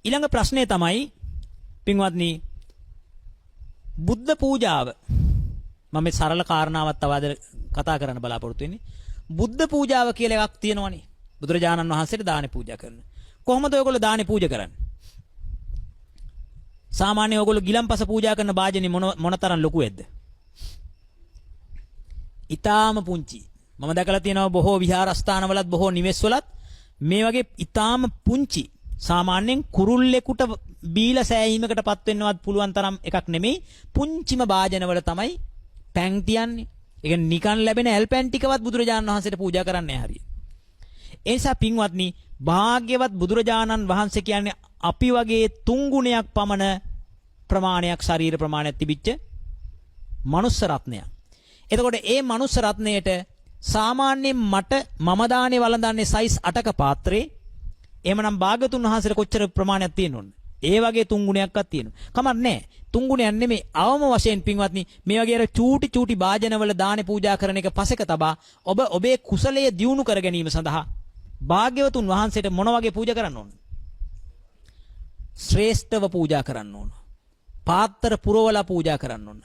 ඊළඟ ප්‍රශ්නේ තමයි පින්වත්නි බුද්ධ පූජාව මම මේ සරල කාරණාවක් තව අද කතා කරන්න බලාපොරොත්තු වෙන්නේ. බුද්ධ පූජාව කියලා එකක් තියෙනවනේ. බුදුරජාණන් වහන්සේට දානේ පූජා කරන. කොහොමද ඔයගොල්ලෝ දානේ පූජා කරන්නේ? සාමාන්‍ය ඔයගොල්ලෝ ගිලම්පස පූජා කරන වාජනේ මොනතරම් ලොකුද? ඊටාම පුංචි. මම දැකලා තියෙනවා බොහෝ විහාරස්ථානවලත් බොහෝ නිවෙස්වලත් මේ වගේ ඊටාම පුංචි සාමාන්‍යයෙන් කුරුල්ලෙකුට බීලා සෑහීමකටපත් වෙන්නවත් පුළුවන් තරම් එකක් නෙමෙයි පුංචිම වාජනවල තමයි පැන් තියන්නේ. ඒක නිකන් ලැබෙන ඇල්පැන් ටිකවත් බුදුරජාණන් වහන්සේට පූජා කරන්නේ නැහැ හරියට. ඒ නිසා පින්වත්නි භාග්‍යවත් බුදුරජාණන් වහන්සේ කියන්නේ අපි වගේ 3 ගුණයක් පමණ ප්‍රමාණයක් ශරීර ප්‍රමාණයක් තිබිච්ච මනුස්ස රත්නයක්. එතකොට ඒ මනුස්ස රත්නයේට සාමාන්‍යයෙන් මම දානේ වළඳන්නේ සයිස් 8ක පාත්‍රේ. එහෙමනම් භාග්‍යතුන් වහන්සේට කොච්චර ප්‍රමාණයක් තියෙනවද? ඒ වගේ 3 ගුණයක්වත් තියෙනවා. කමක් නැහැ. 3 ගුණයක් නෙමෙයි අවම වශයෙන් පින්වත්නි මේ වගේ අර චූටි වාජනවල දානේ පූජා කරන එක පසෙක තබා ඔබේ කුසලයේ දියුණු කර ගැනීම සඳහා භාග්‍යවතුන් වහන්සේට මොන වගේ පූජා කරන්න ඕන? ශ්‍රේෂ්ඨව පූජා කරන්න ඕන. පාත්‍ර පුරවලා පූජා කරන්න ඕන.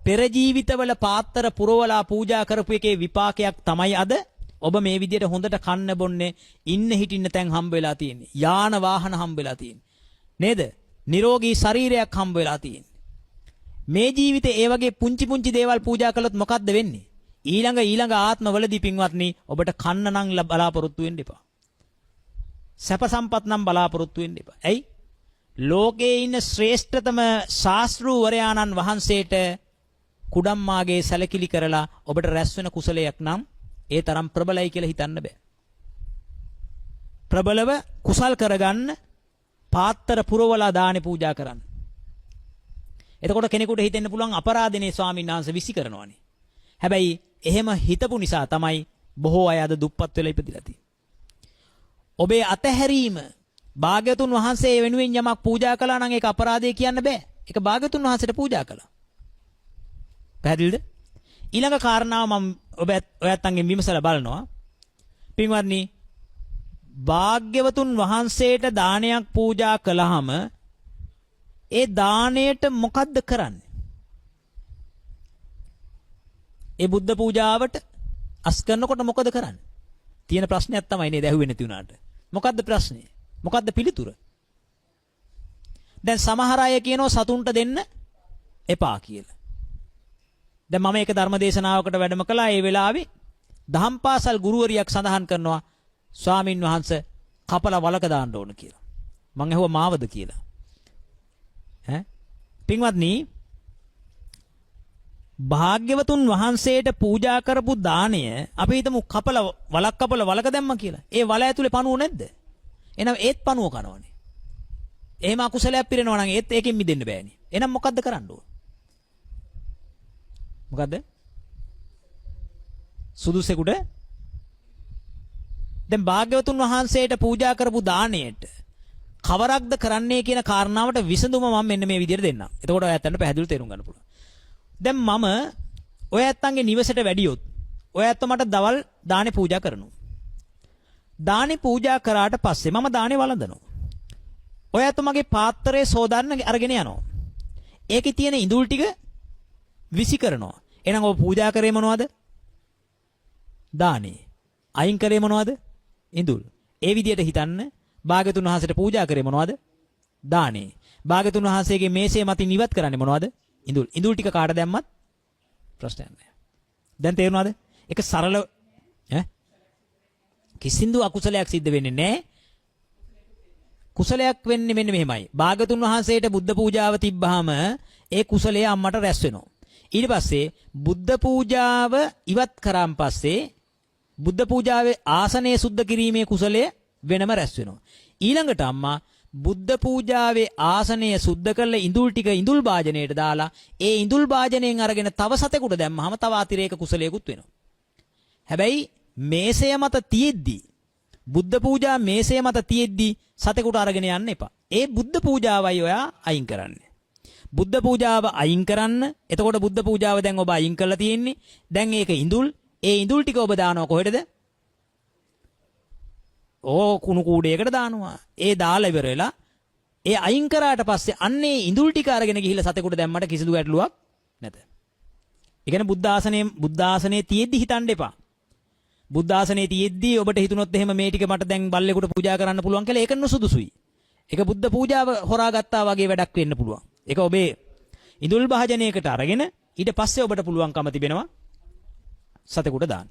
පෙර ජීවිතවල පාත්‍ර පුරවලා පූජා කරපු එකේ විපාකයක් තමයි අද ඔබ මේ විදියට හොඳට කන්න බොන්නේ ඉන්න හිටින්න තැන් හම්බ වෙලා තියෙන්නේ. යාන වාහන හම්බ වෙලා තියෙන්නේ. නේද? නිරෝගී ශරීරයක් හම්බ වෙලා තියෙන්නේ. මේ ජීවිතේ ඒ වගේ පුංචි දේවල් පූජා කළොත් මොකද්ද වෙන්නේ? ඊළඟ ආත්මවලදී පින්වත්නි ඔබට කන්න නම් බලාපොරොත්තු වෙන්න එපා. සැප සම්පත් නම් බලාපොරොත්තු වෙන්න එපා. ඇයි? ලෝකයේ ඉන්න ශ්‍රේෂ්ඨතම ශාස්ත්‍රූවරයාණන් වහන්සේට කුඩම්මාගේ සැලකිලි කරලා ඔබට රැස් වෙන කුසලයක් නම් ඒ තරම් ප්‍රබලයි කියලා හිතන්න බෑ. ප්‍රබලව කුසල් කරගන්න පාත්‍ර පුරවලා දානේ පූජා කරන්න. එතකොට කෙනෙකුට හිතෙන්න පුළුවන් අපරාධනේ ස්වාමීන් වහන්සේ විසි කරනවානේ. හැබැයි එහෙම හිතපු නිසා තමයි බොහෝ අය අද දුප්පත් වෙලා ඉපදිලා තියෙන්නේ. ඔබේ අතහැරීම භාග්‍යතුන් වහන්සේ වෙනුවෙන් යමක් පූජා කළා නම් ඒක අපරාධය කියන්න බෑ. ඒක භාග්‍යතුන් වහන්සේට පූජා කළා. පැහැදිලිද? ඊළඟ කාරණාව මම ඔයත්න්ගෙන් විමසලා බලනවා. පින්වත්නි භාග්‍යවතුන් වහන්සේට දානයක් පූජා කළාම ඒ දාණයට මොකද්ද කරන්නේ? ඒ බුද්ධ පූජාවට අස් කරනකොට මොකද කරන්නේ? තියෙන ප්‍රශ්නයක් තමයි නේද ඇහුවේ නැති වුණාට. මොකද්ද ප්‍රශ්නේ? මොකද්ද පිළිතුර? දැන් සමහර අය කියනවා සතුන්ට දෙන්න එපා කියලා. දැන් මම එක ධර්ම දේශනාවකට වැඩම කළා. ඒ වෙලාවේ දහම් පාසල් ගුරුවරියක් සඳහන් කරනවා ස්වාමින් වහන්සේ කපලා වලක දාන්න ඕන කියලා. මං ඇහුවා මාවද කියලා. පින්වත්නි භාග්‍යවතුන් වහන්සේට පූජා කරපු දාණය අපි හිතමු වලක් කපලා වලක දැම්මා කියලා. ඒ වල ඇතුලේ පණුව නැද්ද? එහෙනම් ඒත් පණුව කනවනේ. එහෙම අකුසලයක් පිරෙනවා නම් ඒත් ඒකෙන් මිදෙන්න බෑනේ. එහෙනම් මොකද්ද කරන්න ඕන? මොකද්ද? සුදුසෙකුට දැන් භාග්‍යවතුන් වහන්සේට පූජා කරපු දාණයට කවරක්ද කරන්නේ කියන කාරණාවට විසඳුම මම මෙන්න මේ විදිහට දෙන්නම්. එතකොට ඔයයන්ට පැහැදිලිව තේරුම් ගන්න පුළුවන්. දැන් මම ඔයයන්ගේ නිවසට වැඩියොත් ඔයයන්ට මට දවල් දානේ පූජා කරනවා. දානේ පූජා කරාට පස්සේ මම දානේ වළඳනවා. ඔයයන්ට මගේ පාත්‍රයේ සෝදන්න අරගෙන යනවා. ඒකේ තියෙන ඉඳුල් ටික විසි කරනවා. එහෙනම් ඔබ පූජා කරේ මොනවද? දානේ. අයින් කරේ මොනවද? ඉඳුල්. ඒ විදිහට හිතන්න භාග්‍යතුන් වහන්සේට පූජා කරේ මොනවද? දානේ. භාග්‍යතුන් වහන්සේගේ මේසේ මතින් ඉවත් කරන්නේ මොනවද? ඉඳුල්. ඉඳුල් ටික කාට දැම්මත් ප්‍රශ්නයක් නැහැ. දැන් තේරුණාද? ඒක සරල කිසිඳු අකුසලයක් සිද්ධ වෙන්නේ නැහැ. කුසලයක් වෙන්නේ මෙන්න මෙහෙමයි. භාග්‍යතුන් වහන්සේට බුද්ධ පූජාව තිබ්බහම ඒ කුසලයේ අම්මට රැස් වෙනවා. ඊට පස්සේ බුද්ධ පූජාව ඉවත් කරාන් පස්සේ බුද්ධ පූජාවේ ආසනය සුද්ධ කිරීමේ කුසලය වෙනම රැස් වෙනවා. ඊළඟට අම්මා බුද්ධ පූජාවේ ආසනය සුද්ධ කරලා ඉඳුල් ටික ඉඳුල් භාජනයට දාලා ඒ ඉඳුල් භාජනයෙන් අරගෙන තව සතෙකුට දැම්මහම තව අතිරේක කුසලයකුත් වෙනවා. හැබැයි මේසය මත තියෙද්දි බුද්ධ පූජා මේසය මත තියෙද්දි සතෙකුට අරගෙන යන්න එපා. ඒ බුද්ධ පූජාවයි ඔයා අයින් කරන්නේ. බුද්ධ පූජාව අයින් කරන්න. එතකොට බුද්ධ පූජාව දැන් ඔබ අයින් කරලා තියෙන්නේ. දැන් ඒක ඉඳුල්. ඒ ඉඳුල් ටික ඔබ දානවා කොහෙටද? කුණු කූඩේකට දානවා. ඒ දාලා ඉවර වෙලා ඒ අයින් කරාට පස්සේ අන්නේ ඉඳුල් ටික අරගෙන ගිහිල්ලා සතෙකුට දැම්මට කිසිදු ගැටලුවක් නැත. ඒ කියන්නේ බුද්ධ ආසනයේ තියෙද්දි හිතන්න එපා. බුද්ධ ආසනයේ තියෙද්දි ඔබට හිතුනොත් එහෙම මේ ටික මට දැන් බල්ලෙකුට පූජා කරන්න පුළුවන් කියලා ඒක නුසුදුසුයි. ඒක බුද්ධ පූජාව හොරාගත්තා වගේ වැඩක් වෙන්න පුළුවන්. ඒක ඔබේ ඉඳුල් භාජනයකට අරගෙන ඊට පස්සේ ඔබට පුළුවන්කම තිබෙනවා සතෙකුට දාන්න.